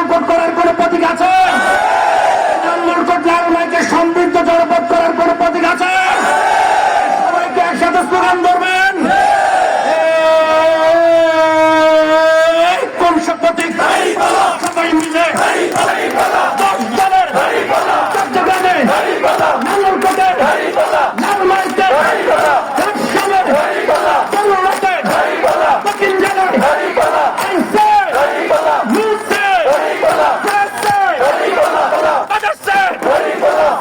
Boycott করার কোন প্রতীক আছে? নাঙ্গলকোট লালমাইকে সমৃদ্ধ জনপদ করার কোন প্রতীক আছে? সবাইকে একসাথে স্লোগান ধরবেন, কোন সব প্রতীক? সবাই মিলে 10 দলের চট্টগ্রামে নাঙ্গলকোটে লালমাইকে রাজশাহীর বড়ুয়াতে দক্ষিণ জেলায় আইসে মুসে প্রেসে বাজাসে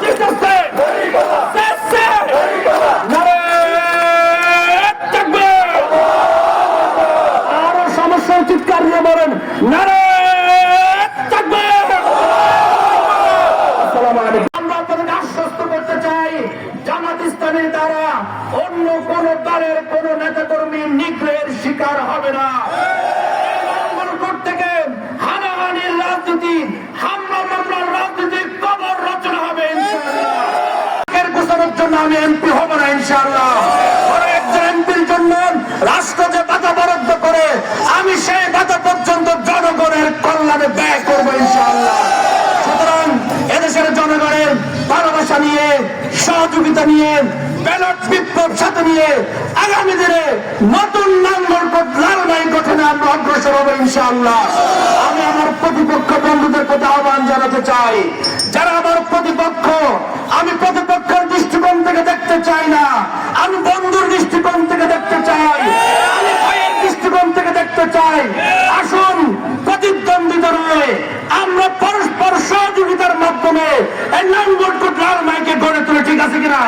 জিতসে সেসে নারে তাকবীর। আরো সমস্যা চিৎকার দিয়ে বলেন নারে তাকবীর। আসসালামু আলাইকুম। আমরা আপনাদের আশ্বস্ত করতে চাই, জামাত ইসলামীর দ্বারা অন্য কোন দলের কোন নেতা কর্মী নিগ্রহের শিকার হবে না। নাঙ্গলকোট থেকে হানাহানির রাজনীতি, হামলা মামলার রাজনীতি কবর রচনা হবে ইনশাআল্লাহ। এর গোছানোর জন্য আমি এমপি হব না ইনশাআল্লাহ। বড় একজন এমপির জন্য রাষ্ট্র যে বাধা বরাদ্দ করে আমি সেই বাধা পর্যন্ত জনগণের কল্যাণে ব্যয় করবো ইনশাআল্লাহ। সুতরাং এদেশের জনগণের ভালোবাসা নিয়ে, সহযোগিতা নিয়ে, ব্যালট বিপ্লব সাথে নিয়ে আগামী দিনে নতুন নাঙ্গলকোট লালমাই গঠনে আমরা অগ্রসর হবো ইনশাআল্লাহ। আমি আমার প্রতিপক্ষ বন্ধুদের প্রতি আহ্বান জানাতে চাই, যারা আমার প্রতিপক্ষ, আমি প্রতিপক্ষের দৃষ্টিকোণ থেকে দেখতে চাই না, আমি বন্ধুর দৃষ্টিকোণ থেকে দেখতে চাই, আমি ভাইয়ের দৃষ্টিকোণ থেকে দেখতে চাই। আসুন প্রতিদ্বন্দ্বিতা নয়, আমরা পরস্পর সহযোগিতার মাধ্যমে এই নাঙ্গলকোট লালমাইকে গড়ে তুলে, ঠিক আছে কিনা?